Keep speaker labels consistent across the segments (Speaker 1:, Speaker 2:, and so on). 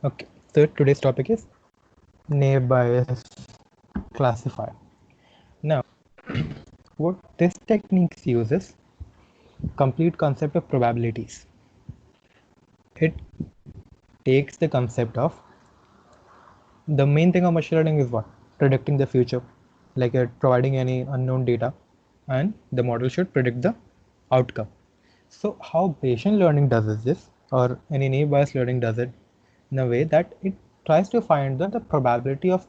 Speaker 1: Okay, so today's topic is naive Bayes classifier. Now, what this technique uses complete concept of probabilities. It takes the concept of the main thing of machine learning is what? Predicting the future, like providing any unknown data, and the model should predict the outcome. So, how Bayesian learning does is this, or any naive Bayes learning does it in a way that it tries to find the probability of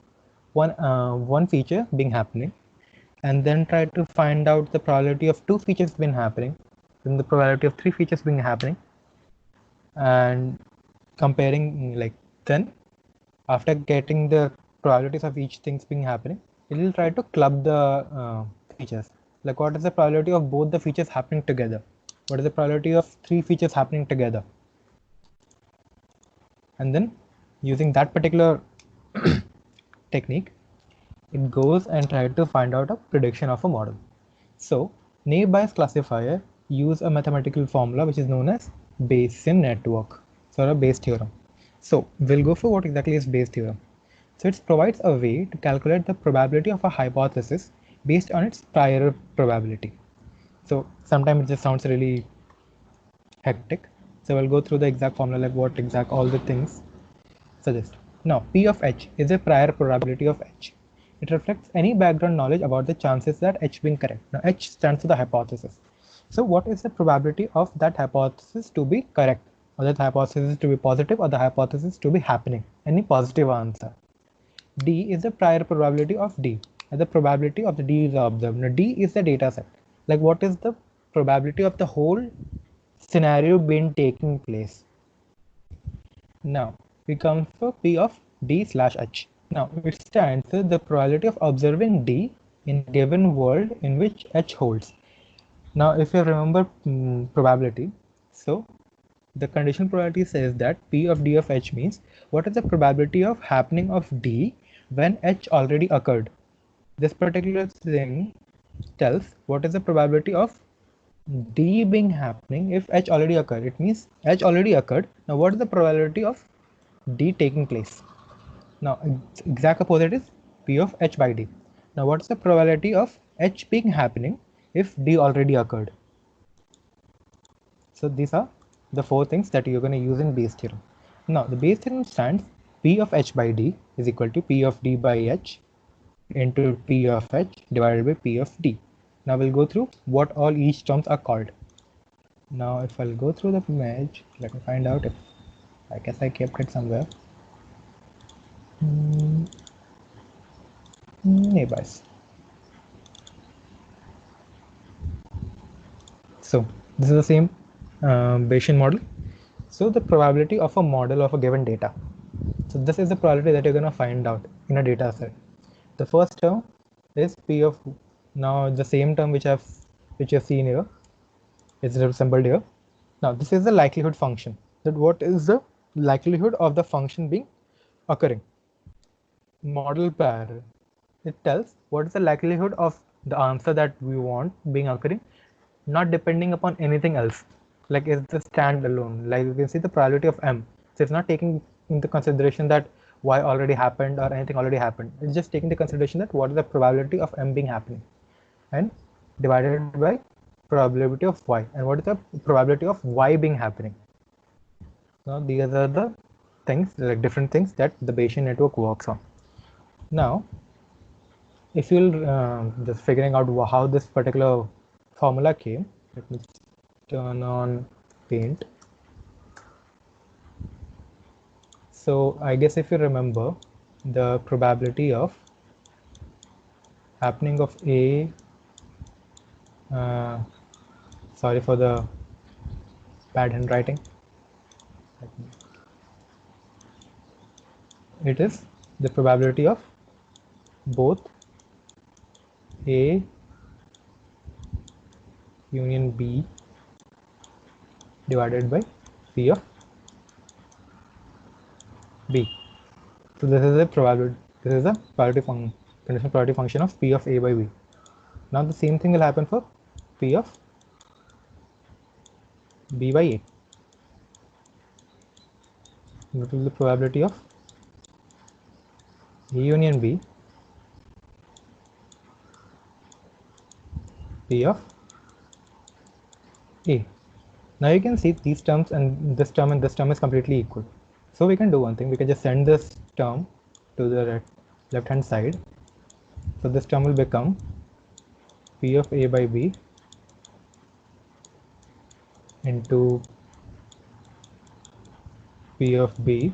Speaker 1: one feature being happening, and then try to find out the probability of two features being happening, then the probability of three features being happening, and comparing like then after getting the probabilities of each things being happening, it will try to club the features. Like what is the probability of both the features happening together? What is the probability of three features happening together? And then using that particular technique, it goes and tries to find out a prediction of a model. So naive Bayes classifier use a mathematical formula which is known as Bayesian network, or a Bayes theorem. So we'll go for what exactly is Bayes theorem. So it provides a way to calculate the probability of a hypothesis based on its prior probability. So sometimes it just sounds really hectic. So we'll go through the exact formula, like what exact all the things suggest. Now, P of H is a prior probability of H. It reflects any background knowledge about the chances that H being correct. Now, H stands for the hypothesis. So, what is the probability of that hypothesis to be correct, or that hypothesis to be positive, or the hypothesis to be happening? Any positive answer. D is the prior probability of D, and the probability of the D is observed. Now, D is the data set. Like, what is the probability of the whole scenario being taking place? Now we come for P of D slash H. Now it stands for the probability of observing D in a given world in which H holds. Now if you remember probability, so the conditional probability says that P of D of H means what is the probability of happening of D when H already occurred. This particular thing tells what is the probability of D being happening if H already occurred. It means H already occurred. Now what is the probability of D taking place? Now exact opposite is P of H by D. Now what's the probability of H being happening if D already occurred? So these are the four things that you're going to use in Bayes theorem. Now the Bayes theorem stands P of H by D is equal to P of D by H into P of H divided by P of D. Now we'll go through what all each terms are called. Now if I'll go through the image, let me find out if I guess I kept it somewhere. Neighbors. So this is the same Bayesian model. So the probability of a model of a given data. So this is the probability that you're going to find out in a data set. The first term is P of, now the same term which you've seen here is resembled here. Now this is the likelihood function. That what is the likelihood of the function being occurring? Model pair. It tells what is the likelihood of the answer that we want being occurring, not depending upon anything else. Like it's the standalone. Like you can see the probability of M. So it's not taking into consideration that Y already happened or anything already happened. It's just taking the consideration that what is the probability of M being happening, and divided by probability of Y, and what is the probability of Y being happening. Now these are the things, like different things that the Bayesian network works on. Now if you'll just figuring out how this particular formula came, let me turn on paint. So I guess if you remember the probability of happening of A, sorry for the bad handwriting, it is the probability of both A union B divided by P of B. So this is a probability, this is a conditional probability function of P of A by B. Now the same thing will happen for P of B by A. What will be the probability of A union B, P of A. Now you can see these terms and this term is completely equal. So we can do one thing, we can just send this term to the left hand side. So this term will become P of A by B into P of B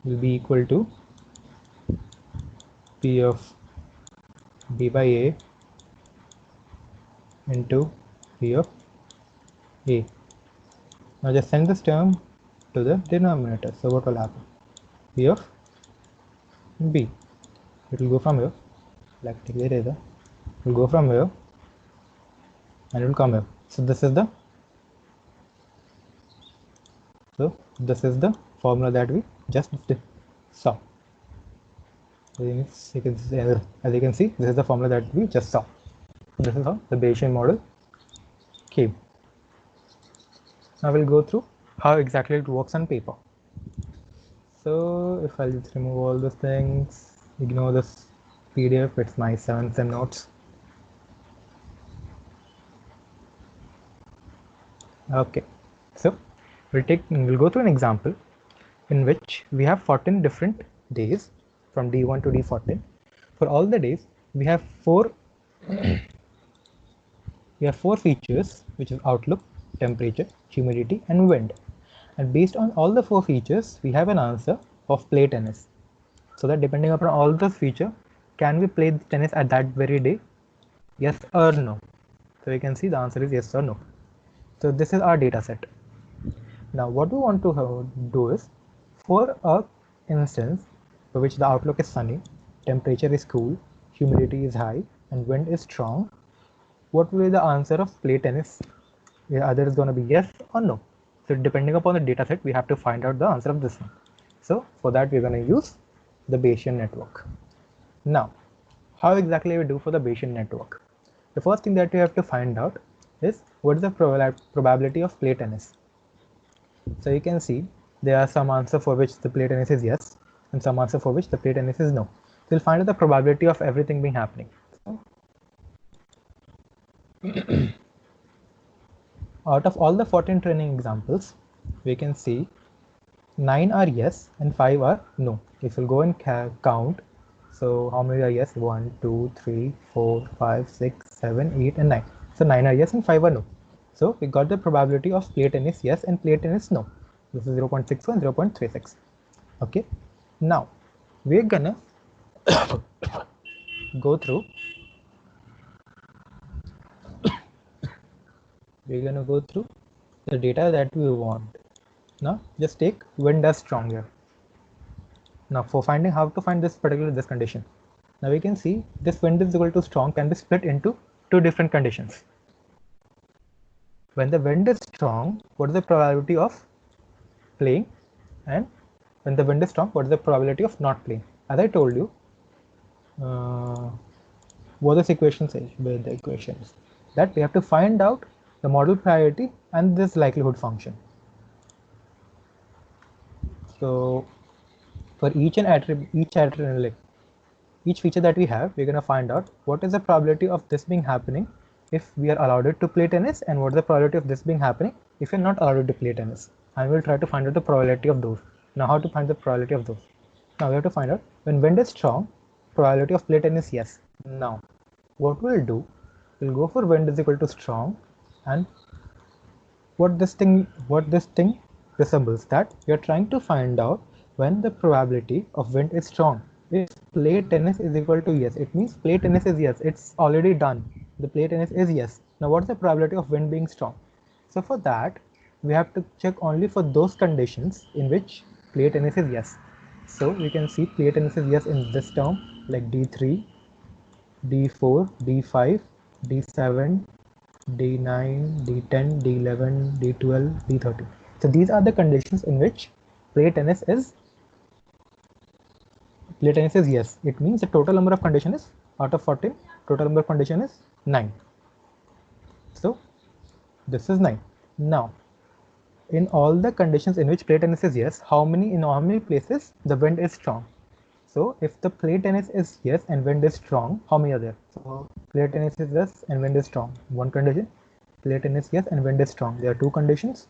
Speaker 1: will be equal to P of B by A into P of A. Now just send this term to the denominator. So what will happen? P of B. It will go from here. Like take the eraser. It will go from here and it will come here. So this is the formula that we just saw. As you can see, this is the formula that we just saw. This is how the Bayesian model came. Now we'll go through how exactly it works on paper. So if I'll just remove all those things, ignore this PDF, it's my 7th sem notes. Okay, so we'll go through an example in which we have 14 different days from D1 to D14. For all the days, we have four features, which is outlook, temperature, humidity, and wind. And based on all the 4 features, we have an answer of play tennis. So that depending upon all those features, can we play tennis at that very day? Yes or no? So you can see the answer is yes or no. So this is our data set. Now what we want to do is, for a instance for which the outlook is sunny, temperature is cool, humidity is high, and wind is strong, what will be the answer of play tennis? Either is going to be yes or no. So depending upon the data set, we have to find out the answer of this one. So for that, we're going to use the Bayesian network. Now, how exactly we do for the Bayesian network? The first thing that we have to find out is what is the probability of play tennis. So you can see there are some answer for which the play tennis is yes and some answer for which the play tennis is no. So we'll find out the probability of everything being happening. Out of all the 14 training examples, we can see 9 are yes and 5 are no. If we'll go and count, so how many are yes? 1, 2, 3, 4, 5, 6, 7, 8, and 9. So 9 are yes and 5 are no. So we got the probability of play tennis yes and play tennis no. This is 0.61 and 0.36. Okay. Now we're gonna go through. We're gonna go through the data that we want. Now just take wind as strong here. Now for finding how to find this condition. Now we can see this wind is equal to strong can be split into 2 different conditions. When the wind is strong, what is the probability of playing? And when the wind is strong, what is the probability of not playing? As I told you, what this equation says, with the equations, that we have to find out the model priority and this likelihood function. So for each feature that we have, we're going to find out what is the probability of this being happening if we are allowed it to play tennis, and what is the probability of this being happening if you're not allowed to play tennis. And we'll try to find out the probability of those. Now how to find the probability of those? Now we have to find out when wind is strong, probability of play tennis yes. Now what we'll do, we'll go for wind is equal to strong, and what this thing resembles, that we are trying to find out when the probability of wind is strong. If play tennis is equal to yes, it means play tennis is yes, it's already done. The play tennis is yes. Now what's the probability of wind being strong? So for that, we have to check only for those conditions in which play tennis is yes. So we can see play tennis is yes in this term, like D3, D4, D5, D7, D9, D10, D11, D12, D13. So these are the conditions in which play tennis is yes. It means the total number of conditions is, out of 14, total number of conditions is 9. So this is 9. Now in all the conditions in which plate tennis is yes, how many places the wind is strong. So if the plate tennis is yes and wind is strong, how many are there? So plate tennis is yes and wind is strong. One condition. Plate tennis yes and wind is strong. There are two conditions.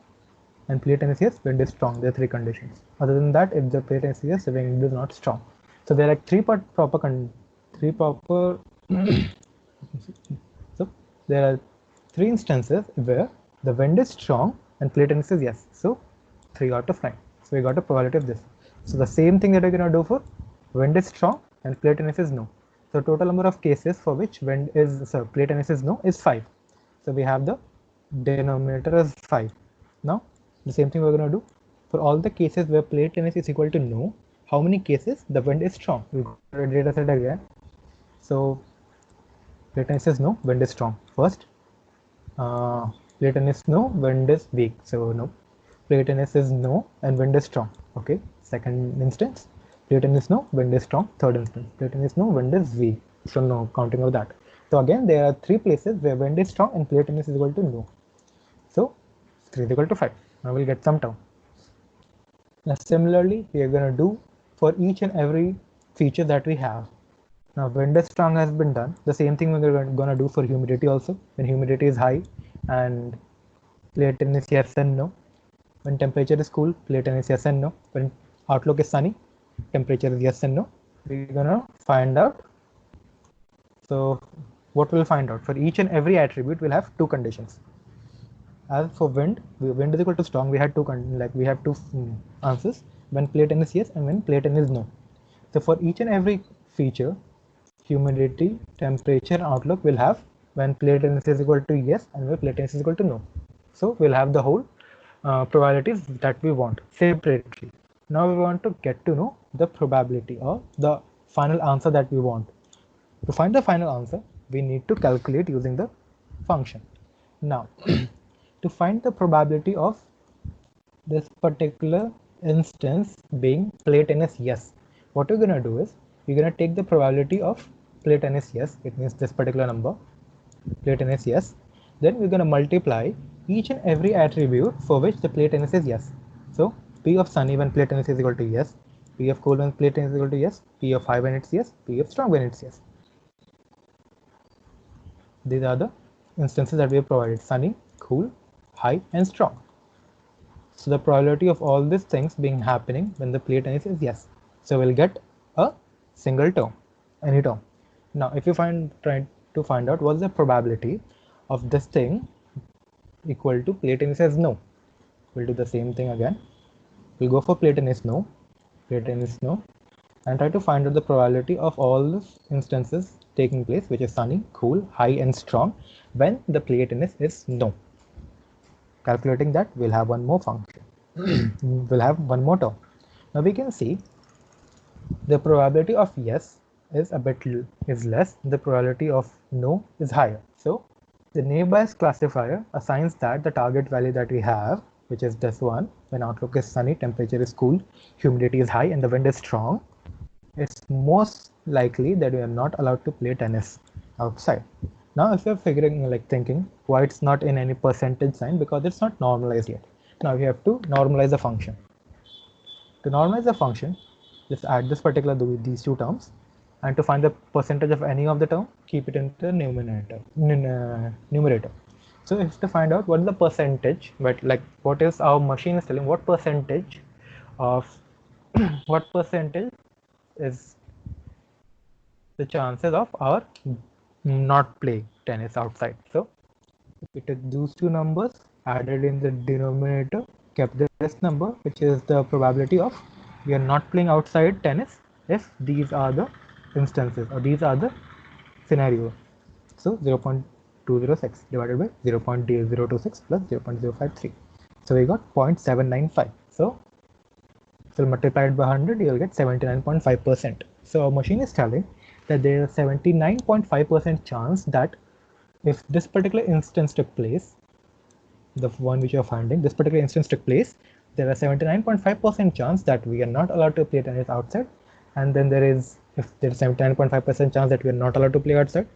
Speaker 1: And plate tennis yes, wind is strong. There are three conditions. Other than that, if the plate tennis is yes, the wind is not strong. So there are like three proper so there are three instances where the wind is strong and plate tennis is yes. So 3 out of 9. So we got a probability of this. So the same thing that we're going to do for wind is strong and plate tennis is no. So total number of cases for which plate tennis is no is 5. So we have the denominator as 5. Now the same thing we're going to do for all the cases where plate tennis is equal to no. How many cases the wind is strong? We got a data set again. So plate tennis is no, wind is strong. First, plate tennis no, wind is weak. So no. Plate tennis is no and wind is strong. Okay. Second instance, plate tennis no, wind is strong. Third instance, plate tennis no, wind is weak. So no counting of that. So again, there are three places where wind is strong and plate tennis is equal to no. So 3 is equal to 5. Now we'll get some term. Now similarly, we are going to do for each and every feature that we have. Now wind is strong has been done. The same thing we're going to do for humidity also. When humidity is high and plate tennis yes and no. When temperature is cool, plate tennis yes and no. When outlook is sunny, temperature is yes and no. We're gonna find out. So what we'll find out for each and every attribute, we'll have two conditions. As for wind is equal to strong. We have two answers. When plate tennis yes and when plate tennis no. So for each and every feature, humidity, temperature, and outlook will have when plate tennis is equal to yes and when plate tennis is equal to no. So we'll have the whole probabilities that we want separately. Now we want to get to know the probability or the final answer that we want. To find the final answer, we need to calculate using the function. Now, to find the probability of this particular instance being plate tennis yes, what we're going to do is we're going to take the probability of plate tennis yes, it means this particular number, plate tennis yes, then we're going to multiply each and every attribute for which the plate tennis is yes. So P of sunny when plate tennis is equal to yes, P of cool when plate tennis is equal to yes, P of high when it's yes, P of strong when it's yes. These are the instances that we have provided: sunny, cool, high, and strong. So the probability of all these things being happening when the plate tennis is yes. So we'll get a single term, any term. Now, if you try to find out what's the probability of this thing equal to plate tennis as no, we'll do the same thing again. We'll go for plate tennis no, and try to find out the probability of all the instances taking place, which is sunny, cool, high, and strong, when the plate tennis is no. Calculating that, we'll have one more function. We'll have one more term. Now we can see the probability of yes is less, the probability of no is higher. So the naive Bayes classifier assigns that the target value that we have, which is this one, when outlook is sunny, temperature is cool, humidity is high, and the wind is strong, it's most likely that we are not allowed to play tennis outside. Now, if you're thinking why it's not in any percentage sign, because it's not normalized yet. Now we have to normalize the function. To normalize the function, just add these two terms, and to find the percentage of any of the term, keep it in the numerator. So if to find out what is the percentage, but like what is our machine is telling, what percentage of what percentage is the chances of our not playing tennis outside. So if we take those two numbers, added in the denominator, kept this number, which is the probability of we are not playing outside tennis if these are the instances or these are the scenarios. So 0.206 divided by 0.026 plus 0.053. So we got 0.795. So if you multiply it by 100, you will get 79.5%. So our machine is telling that there is a 79.5% chance that if this particular instance took place, the one which you are finding, this particular instance took place, there is a 79.5% chance that we are not allowed to play tennis outside. And then if there is 79.5% chance that we are not allowed to play outside,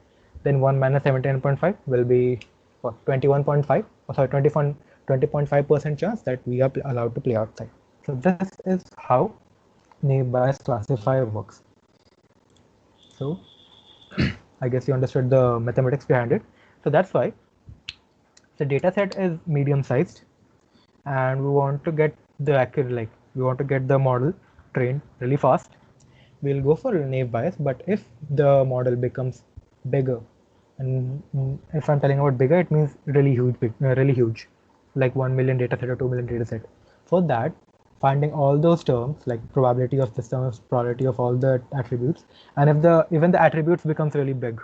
Speaker 1: then 1 minus 79.5 will be what, 21.5, or sorry, 20.5% chance that we are allowed to play outside. So this is how naive Bayes classifier works. So I guess you understood the mathematics behind it. So that's why the data set is medium sized, and we want to get the accurate, like we want to get the model trained really fast. We'll go for naive Bayes, but if the model becomes bigger, and if I'm telling about bigger, it means really huge, like 1 million data set or 2 million data set. For that, finding all those terms, like probability of this terms, probability of all the attributes, and if even the attributes becomes really big,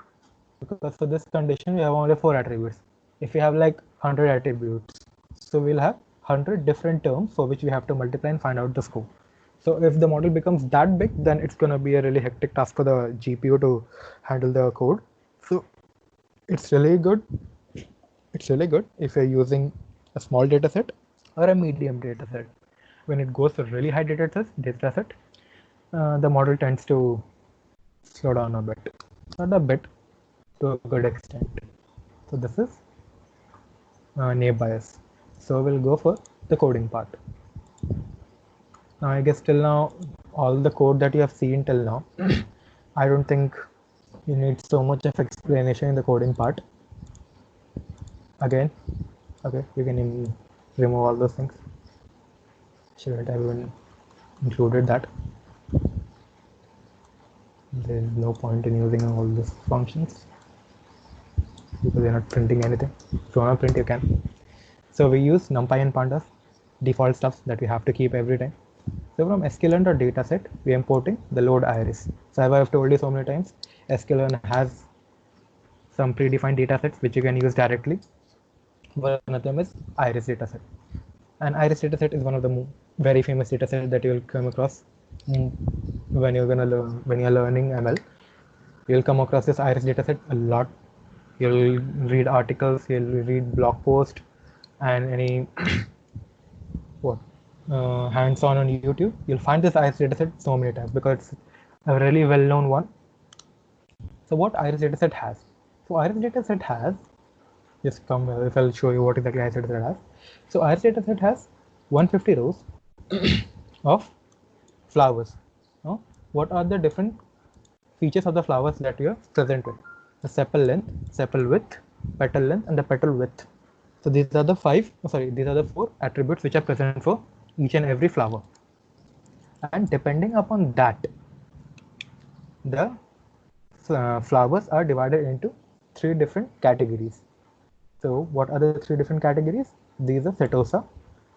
Speaker 1: because for this condition we have only 4 attributes. If we have like 100 attributes, so we'll have 100 different terms for which we have to multiply and find out the score. So if the model becomes that big, then it's going to be a really hectic task for the GPU to handle the code. So it's really good. It's really good if you're using a small data set or a medium data set. When it goes to really high data set, the model tends to slow down a bit, not a bit, to a good extent. So this is naive Bayes. So we'll go for the coding part. Now I guess till now, all the code that you have seen till now, I don't think you need so much of explanation in the coding part. Again, okay, you can remove all those things. Shouldn't have even included that. There's no point in using all these functions because you're not printing anything. If you want to print, you can. So we use NumPy and Pandas, default stuff that we have to keep every time. So from sklearn.dataset, we are importing the load iris. So as I have told you so many times, sklearn has some predefined datasets which you can use directly. One of them is iris dataset. And iris dataset is one of the very famous datasets that you will come across when you're learning ML. You'll come across this iris dataset a lot. You'll read articles, you'll read blog posts, and any hands-on on YouTube. You'll find this iris dataset so many times because it's a really well-known one. So what iris dataset has? So iris dataset has, just come if I'll show you what exactly iris dataset has. So iris dataset has 150 rows of flowers. Now, what are the different features of the flowers that you are present with? The sepal length, sepal width, petal length, and the petal width. So these are the four attributes which are present for each and every flower. And depending upon that, the flowers are divided into 3 different categories. So what are the 3 different categories? These are setosa,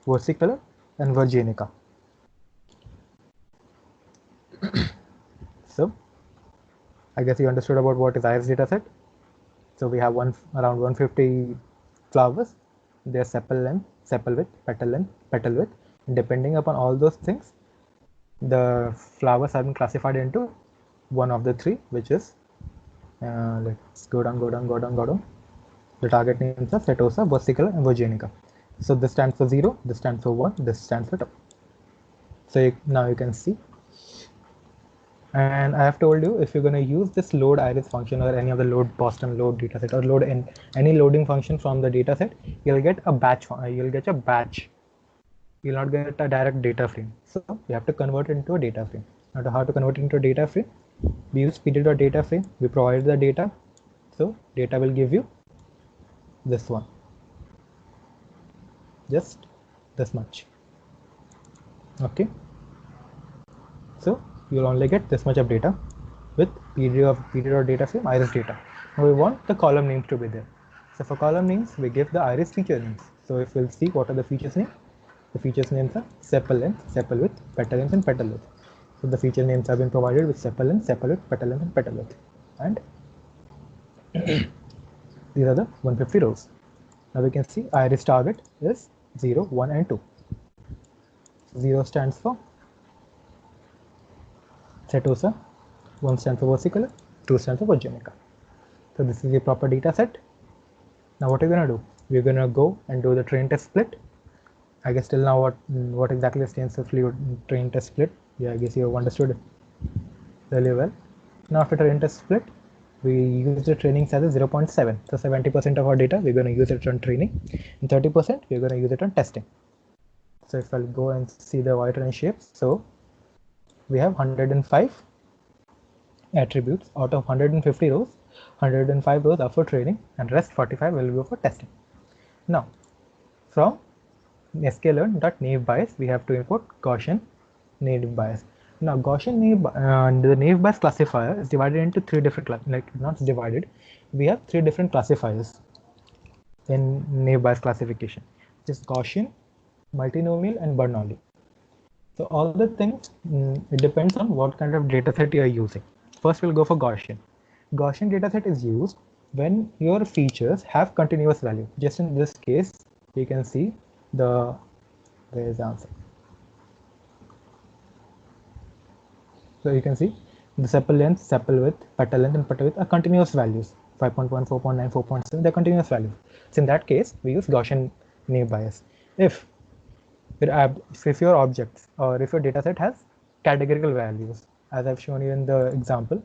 Speaker 1: versicolor, and virginica. So I guess you understood about what is iris dataset. So we have around 150 flowers, their sepal length, sepal width, petal width. And depending upon all those things, the flowers have been classified into one of the 3, which is let's go down. The target names are setosa, versicolor, and virginica. So this stands for 0, this stands for 1, this stands for 2. So now you can see. And I have told you, if you're going to use this load iris function or any of the load Boston load dataset or load in any loading function from the dataset, you'll get a batch. You'll not get a direct data frame. So you have to convert it into a data frame. Now, how to convert it into a data frame? We use pd.data frame. We provide the data. So data will give you this one. Just this much. Okay. So you'll only get this much of data with pd.data frame iris data. Now we want the column names to be there. So for column names, we give the iris feature names. So if we'll see what are the features names, the features names are sepal length, sepal width, petal length, and petal width. So the feature names have been provided with sepal length, sepal width, petal length, and petal width. And these are the 150 rows. Now we can see iris target is 0, 1, and 2. 0 stands for setosa, 1 stands for versicolor, 2 stands for virginica. So this is the proper data set. Now what we're going to do? We're going to go and do the train test split. I guess till now what exactly stands for train test split? Yeah, I guess you have understood it really well. Now after train test split, we use the training size as 0.7. So 70% of our data, we're going to use it on training, and 30% we're going to use it on testing. So if I'll go and see the y-train shapes, so we have 105 attributes out of 150 rows. 105 rows are for training, and rest 45 will go for testing. Now, from sklearn.naive Bayes, we have to import Gaussian naive Bayes. Now, Gaussian the naive Bayes classifier is divided into three different, not divided. We have three different classifiers in naive Bayes classification, which is Gaussian, multinomial, and Bernoulli. So all the things, it depends on what kind of dataset you are using. First, we'll go for Gaussian. Gaussian dataset is used when your features have continuous value. Just in this case, you can see where is the answer. So you can see the sepal length, sepal width, petal length, and petal width are continuous values. 5.1, 4.9, 4.7, they're continuous values. So in that case, we use Gaussian naive Bayes. If your objects or if your dataset has categorical values, as I've shown you in the example,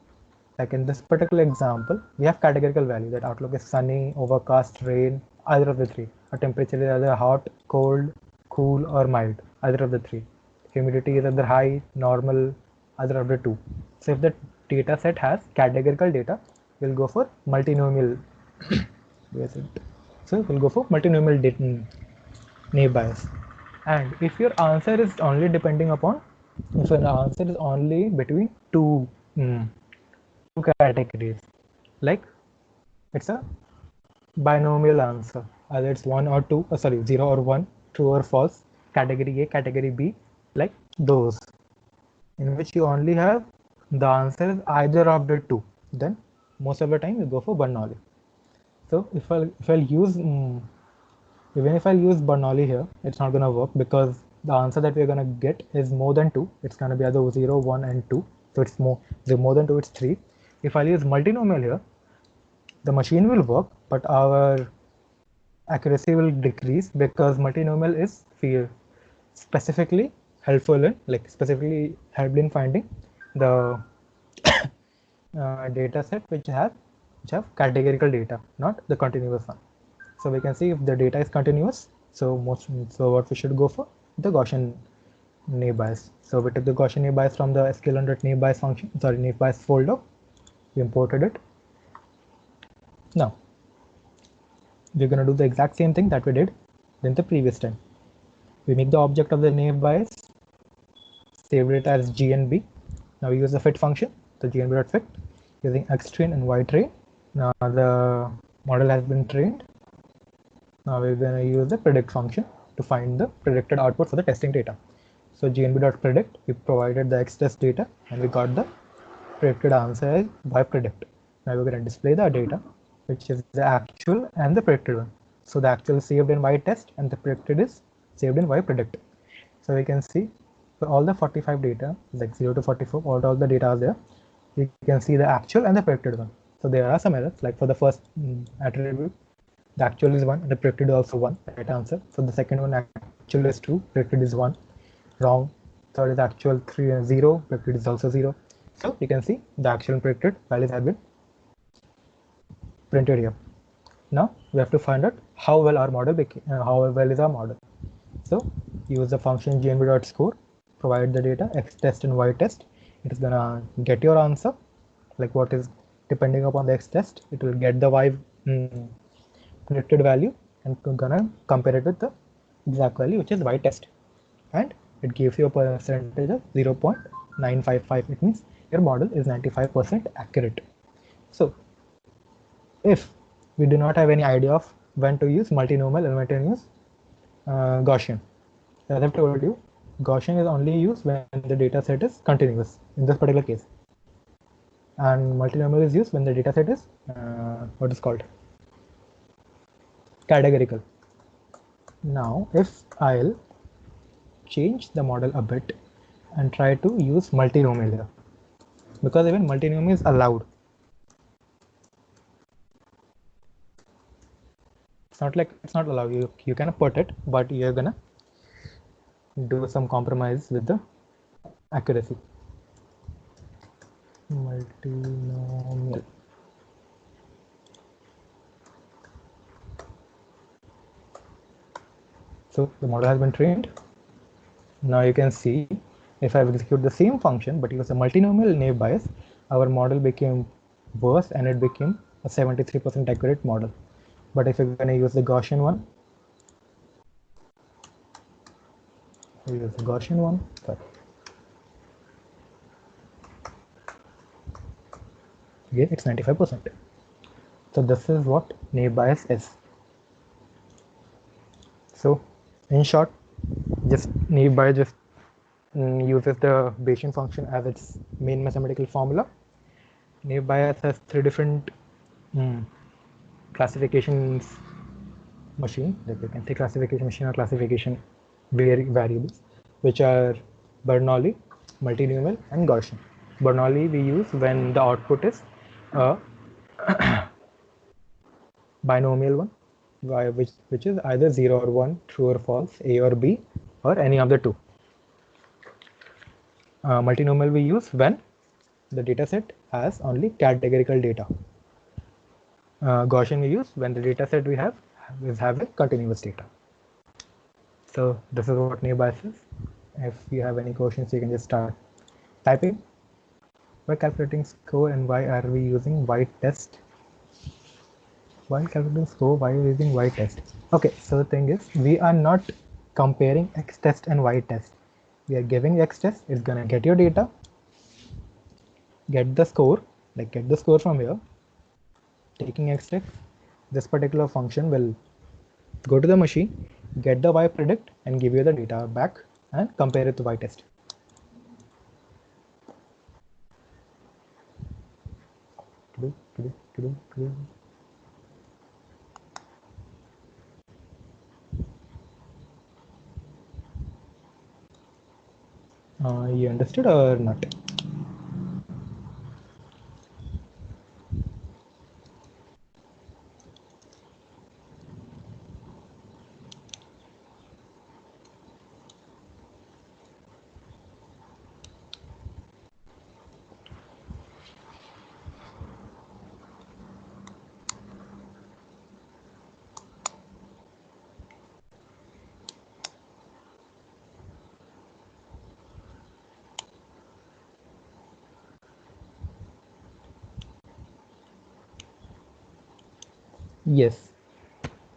Speaker 1: like in this particular example, we have categorical value that outlook is sunny, overcast, rain, either of the three. Or temperature is either hot, cold, cool, or mild, either of the three. Humidity is either high, normal, either of the two. So if the dataset has categorical data, we'll go for multinomial. So we'll go for multinomial naive Bayes. And if your answer is only depending upon, if an answer is only between two categories, like it's a binomial answer, either it's 1 or 2, 0 or 1, true or false, category A, category B, like those, in which you only have the answer is either of the two, then most of the time you go for Bernoulli. So if I'll use even if I use Bernoulli here, it's not going to work because the answer that we're going to get is more than 2. It's going to be either 0, 1, and 2. So it's more than 2, it's 3. If I use multinomial here, the machine will work, but our accuracy will decrease because multinomial is specifically helpful in finding the data set which have categorical data, not the continuous one. So we can see if the data is continuous. So what we should go for, the Gaussian naive Bayes. So we took the Gaussian naive Bayes from the sklearn.naive Bayes function, naive Bayes folder. We imported it. Now we're going to do the exact same thing that we did in the previous time. We make the object of the naive Bayes, save it as GNB. Now we use the fit function, the GNB.fit, using xtrain and ytrain. Now the model has been trained. Now we're going to use the predict function to find the predicted output for the testing data. So gnb.predict, we provided the xtest data and we got the predicted answer by predict. Now we're going to display the data, which is the actual and the predicted one. So the actual is saved in ytest and the predicted is saved in ypredict. So we can see for all the 45 data, like 0 to 44, all the data are there. You can see the actual and the predicted one. So there are some errors, like for the first attribute, the actual is 1 and the predicted is also 1, right answer. For the second one, actual is 2, predicted is 1, wrong. Third is actual 0, predicted is also 0. So you can see the actual and predicted values have been printed here. Now we have to find out how well our model how well is our model. So use the function gnb.score, provide the data xtest and ytest. It is gonna get your answer, like what is depending upon the xtest, it will get the y predicted value and gonna compare it with the exact value, which is ytest, and it gives you a percentage of 0.955. It means your model is 95% accurate. So if we do not have any idea of when to use multinomial and when to use Gaussian, as I've told you, Gaussian is only used when the data set is continuous in this particular case, and multinomial is used when the data set is what is called categorical. Now if I'll change the model a bit and try to use multinomial here, because even multinomial is allowed. It's not like it's not allowed. You can put it, but you're gonna do some compromise with the accuracy. Multinomial. So the model has been trained. Now you can see if I execute the same function but use a multinomial naive Bayes, our model became worse and it became a 73% accurate model. But if you're going to use the Gaussian one, sorry. Again, it's 95%. So this is what naive Bayes is. So in short, just naive Bayes just uses the Bayesian function as its main mathematical formula. Naive Bayes has three different classifications machine, like you can say classification machine or classification variables, which are Bernoulli, multinomial, and Gaussian. Bernoulli we use when the output is a binomial one, which is either 0 or 1, true or false, A or B, or any of the two. Multinomial we use when the data set has only categorical data. Gaussian we use when the data set we have is having continuous data. So this is what naive Bayes is. If you have any questions, you can just start typing. By calculating score and why are we using white test? While calculating score, why are we using white test? Okay, so the thing is, we are not comparing X test and Y test. We are giving X test, it's gonna get your data, get the score, like get the score from here. Taking X test, this particular function will go to the machine, get the Y predict, and give you the data back and compare it to Y test. You understood or not? Yes.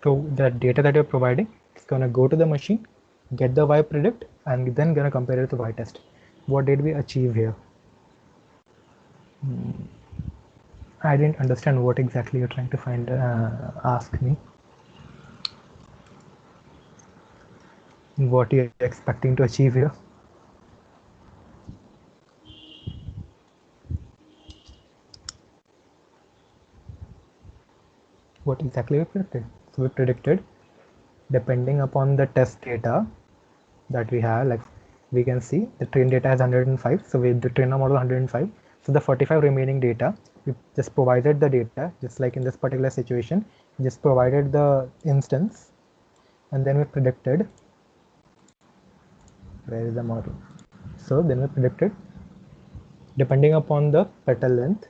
Speaker 1: So the data that you're providing, it's gonna go to the machine, get the Y predict, and then gonna compare it to Y test. What did we achieve here? I didn't understand what exactly you're trying to find. Ask me. What you're expecting to achieve here? What exactly we predicted? So we predicted, depending upon the test data that we have, like we can see the train data is 105. So we the trainer model 105. So the 45 remaining data, we just provided the data, just like in this particular situation, just provided the instance, and then we predicted. Where is the model? So then we predicted, depending upon the petal length,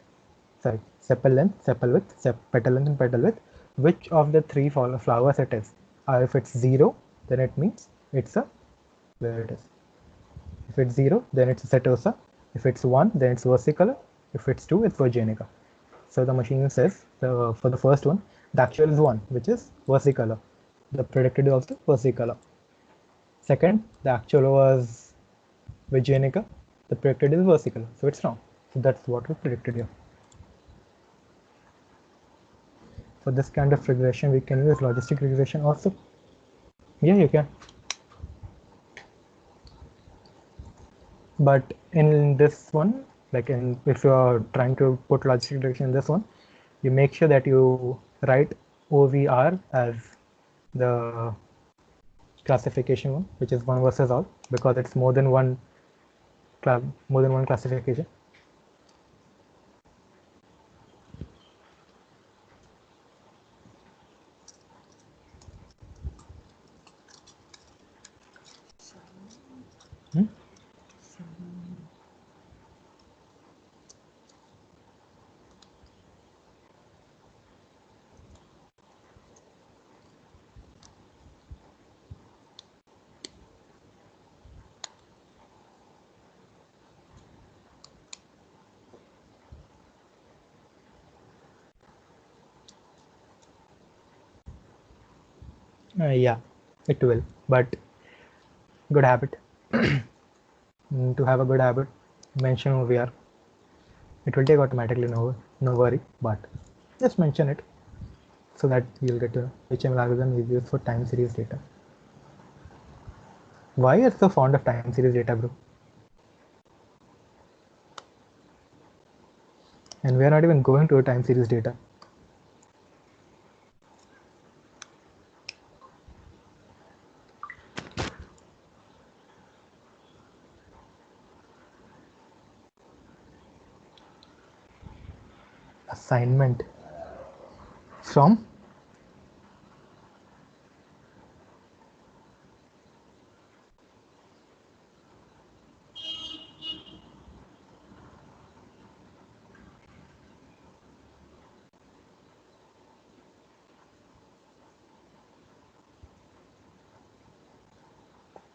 Speaker 1: sepal length, sepal width, petal length, and petal width, which of the three flowers it is. If it's 0, then it means it's a, where it is. If it's 0, then it's a setosa. If it's 1, then it's versicolor. If it's 2, it's virginica. So the machine says, for the first one, the actual is 1, which is versicolor. The predicted is also versicolor. Second, the actual was virginica. The predicted is versicolor. So it's wrong. So that's what we predicted here. For this kind of regression, we can use logistic regression also. Yeah, you can. But in this one, like if you are trying to put logistic regression in this one, you make sure that you write OVR as the classification one, which is one versus all, because it's more than one classification. Yeah, it will, but good habit. To have a good habit, mention OVR. It will take automatically, no worry, but just mention it so that you'll get to know which ML algorithm is used for time series data. Why are you so fond of time series data, bro? And we are not even going to a time series data. Assignment from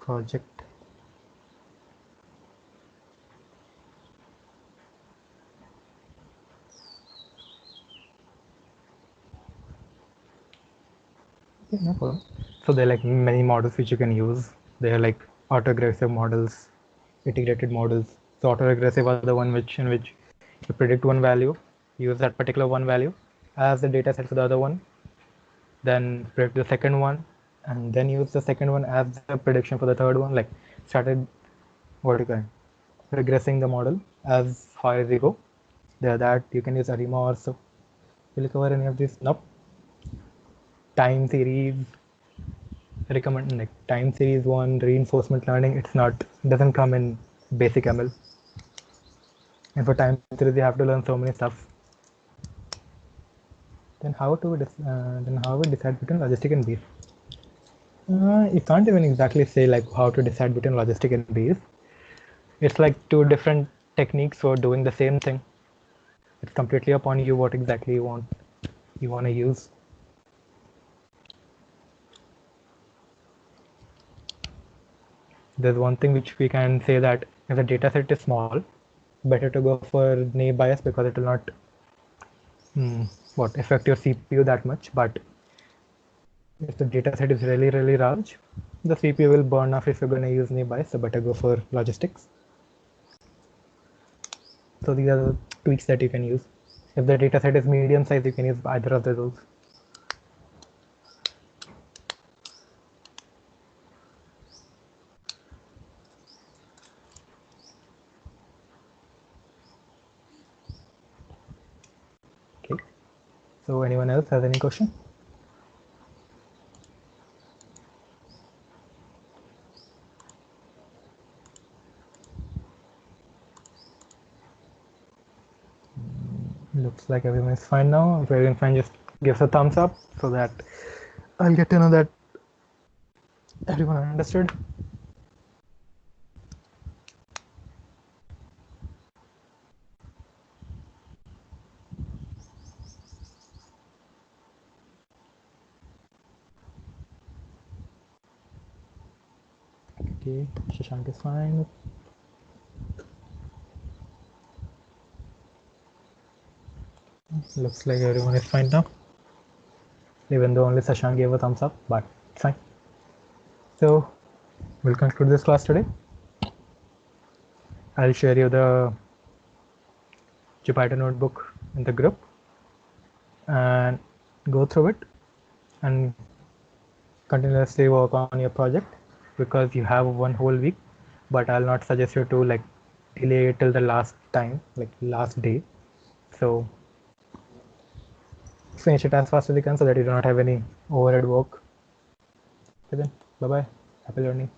Speaker 1: project. Yeah, no problem. So there are like many models which you can use. They are like autoregressive models, integrated models. So autoregressive are the one in which you predict one value, use that particular one value as the data set for the other one, then predict the second one, and then use the second one as the prediction for the third one. Like started what do you call it? Regressing the model as far as you go. There that you can use ARIMA also. Will you cover any of this? Nope. Time series recommend like time series one reinforcement learning. It's not doesn't come in basic ML. And for time series you have to learn so many stuff. Then how we decide between logistic and Bayes? You can't even exactly say like how to decide between logistic and Bayes. It's like two different techniques for doing the same thing. It's completely upon you what exactly you want to use. There's one thing which we can say that if the data set is small, better to go for naive Bayes because it will not affect your CPU that much. But if the data set is really large, the CPU will burn off if you're going to use naive Bayes, so better go for logistics. So these are the tweaks that you can use. If the data set is medium size, you can use either of those. Okay. So anyone else has any question? Looks like everyone is fine now. If everyone fine, just gives a thumbs up so that I'll get to know that everyone understood. Okay, Shashank is fine. Looks like everyone is fine now. Even though only Shashank gave a thumbs up, but it's fine. So we'll conclude this class today. I'll share you the Jupyter notebook in the group and go through it and continuously work on your project because you have one whole week, but I'll not suggest you to like delay it till the last time, like last day. So finish it as fast as you can so that you do not have any overhead work. Okay then, bye bye. Happy learning.